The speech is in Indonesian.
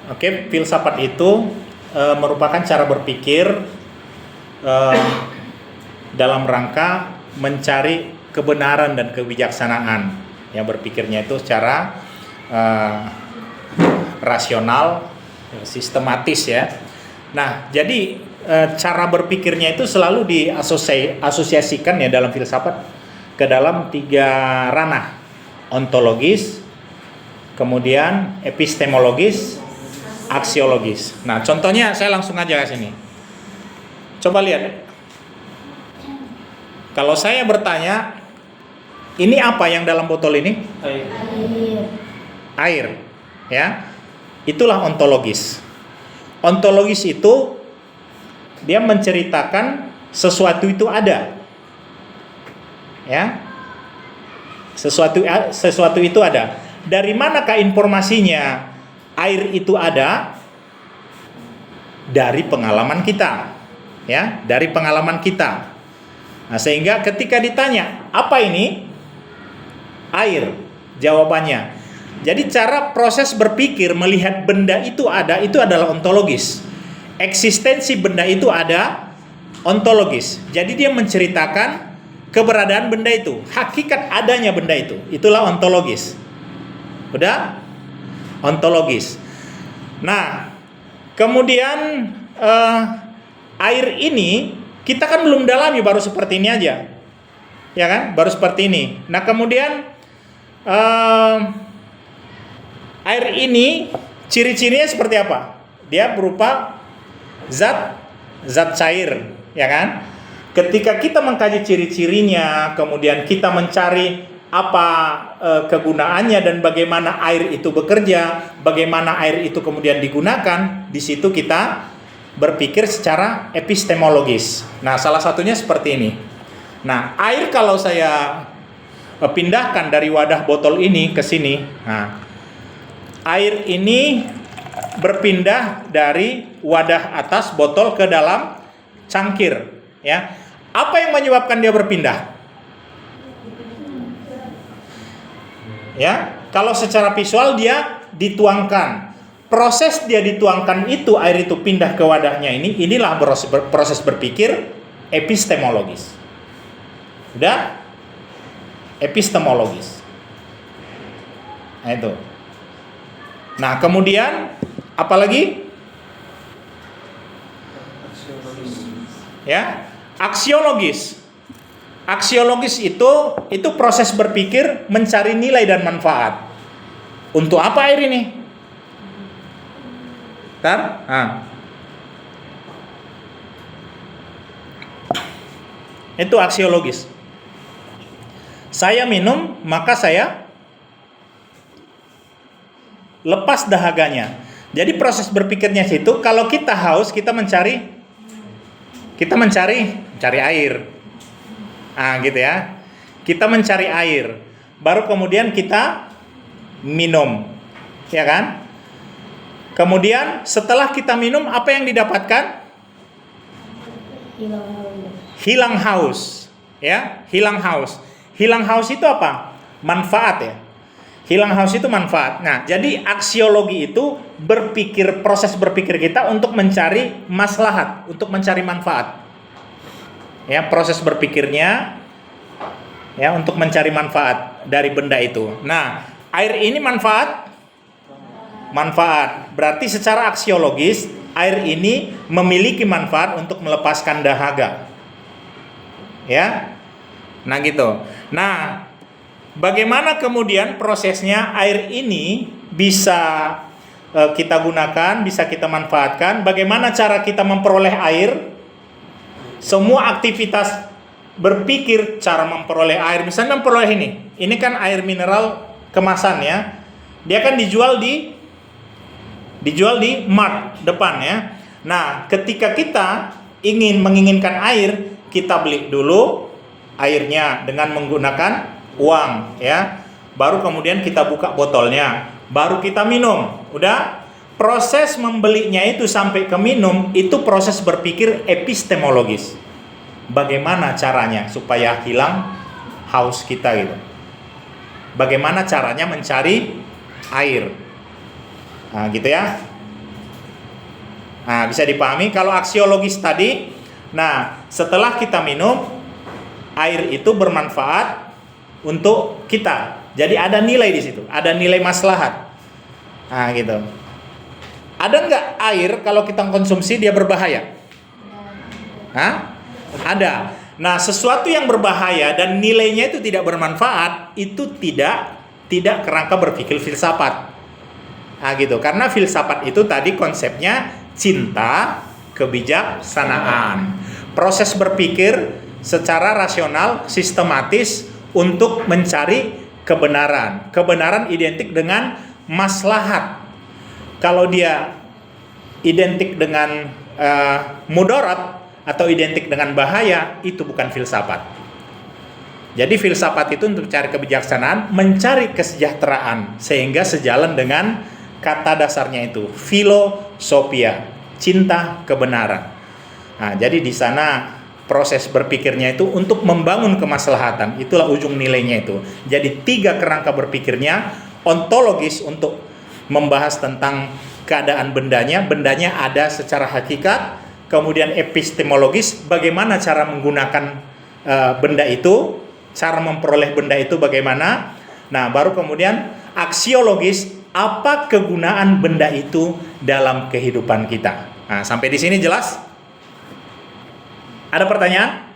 Oke, filsafat itu merupakan cara berpikir dalam rangka mencari kebenaran dan kebijaksanaan. Yang berpikirnya itu secara rasional, sistematis ya. Nah, jadi cara berpikirnya itu selalu diasosiasikan ya dalam filsafat ke dalam 3 ranah: ontologis, kemudian epistemologis, aksiologis. Nah, contohnya saya langsung aja ke sini. Coba lihat. Kalau saya bertanya, ini apa yang dalam botol ini? Air. Ya. Itulah ontologis. Ontologis itu dia menceritakan sesuatu itu ada. Ya. Sesuatu itu ada. Dari manakah informasinya air itu ada? Dari pengalaman kita. Ya, dari pengalaman kita. Nah, sehingga ketika ditanya, apa ini? Air. Jawabannya. Jadi cara proses berpikir melihat benda itu ada, itu adalah ontologis. Eksistensi benda itu ada, ontologis. Jadi dia menceritakan keberadaan benda itu, hakikat adanya benda itu. Itulah ontologis. Udah? Ontologis. Nah, kemudian air ini kita kan belum dalami, baru seperti ini aja. Ya kan? Baru seperti ini. Nah, kemudian air ini ciri-cirinya seperti apa? Dia berupa zat cair, ya kan? Ketika kita mengkaji ciri-cirinya, kemudian kita mencari apa kegunaannya dan bagaimana air itu bekerja, bagaimana air itu kemudian digunakan, di situ kita berpikir secara epistemologis. Nah, salah satunya seperti ini. Nah, air kalau saya pindahkan dari wadah botol ini ke sini, nah, air ini berpindah dari wadah atas botol ke dalam cangkir, ya. Apa yang menyebabkan dia berpindah? Ya, kalau secara visual dia dituangkan. Proses dia dituangkan itu, air itu pindah ke wadahnya inilah proses berpikir epistemologis. Udah? Epistemologis. Nah, itu. Nah, kemudian apalagi? Ya, aksiologis. Aksiologis itu proses berpikir mencari nilai dan manfaat. Untuk apa air ini? Itu aksiologis. Saya minum, maka saya lepas dahaganya. Jadi proses berpikirnya situ, kalau kita haus, kita mencari air. Gitu ya. Kita mencari air. Baru kemudian kita minum. Ya kan? Kemudian setelah kita minum, apa yang didapatkan? Hilang haus. Ya, hilang haus. Hilang haus itu apa? Manfaat ya. Hilang haus itu manfaat. Nah, jadi aksiologi itu proses berpikir kita untuk mencari maslahat, untuk mencari manfaat. Ya, proses berpikirnya ya untuk mencari manfaat dari benda itu. Nah, air ini manfaat. Berarti secara aksiologis air ini memiliki manfaat untuk melepaskan dahaga. Ya. Nah, gitu. Nah, bagaimana kemudian prosesnya air ini bisa kita gunakan, bisa kita manfaatkan? Bagaimana cara kita memperoleh air? Semua aktivitas berpikir cara memperoleh air. Misalnya memperoleh ini. Ini kan air mineral kemasan ya. Dia kan dijual di mart depan ya. Nah, ketika kita menginginkan air, kita beli dulu airnya dengan menggunakan uang ya. Baru kemudian kita buka botolnya, baru kita minum. Udah? Proses membelinya itu sampai ke minum itu proses berpikir epistemologis. Bagaimana caranya supaya hilang haus kita gitu. Bagaimana caranya mencari air. Nah, gitu ya. Nah, bisa dipahami kalau aksiologis tadi. Nah, setelah kita minum, air itu bermanfaat untuk kita. Jadi ada nilai di situ, ada nilai maslahat. Nah, gitu. Ada nggak air kalau kita konsumsi dia berbahaya? Hah? Ada. Nah, sesuatu yang berbahaya dan nilainya itu tidak bermanfaat, itu tidak kerangka berpikir filsafat. Nah, gitu. Karena filsafat itu tadi konsepnya cinta, kebijaksanaan. Proses berpikir secara rasional, sistematis untuk mencari kebenaran. Kebenaran identik dengan maslahat. Kalau dia identik dengan mudarat atau identik dengan bahaya, itu bukan filsafat. Jadi filsafat itu untuk cari kebijaksanaan, mencari kesejahteraan, sehingga sejalan dengan kata dasarnya itu, filosofia, cinta kebenaran. Nah, jadi di sana proses berpikirnya itu untuk membangun kemaslahatan, itulah ujung nilainya itu. Jadi 3 kerangka berpikirnya, ontologis untuk membahas tentang keadaan bendanya ada secara hakikat. Kemudian epistemologis, bagaimana cara menggunakan benda itu, cara memperoleh benda itu bagaimana. Nah, baru kemudian aksiologis, apa kegunaan benda itu dalam kehidupan kita. Nah, sampai di sini jelas? Ada pertanyaan?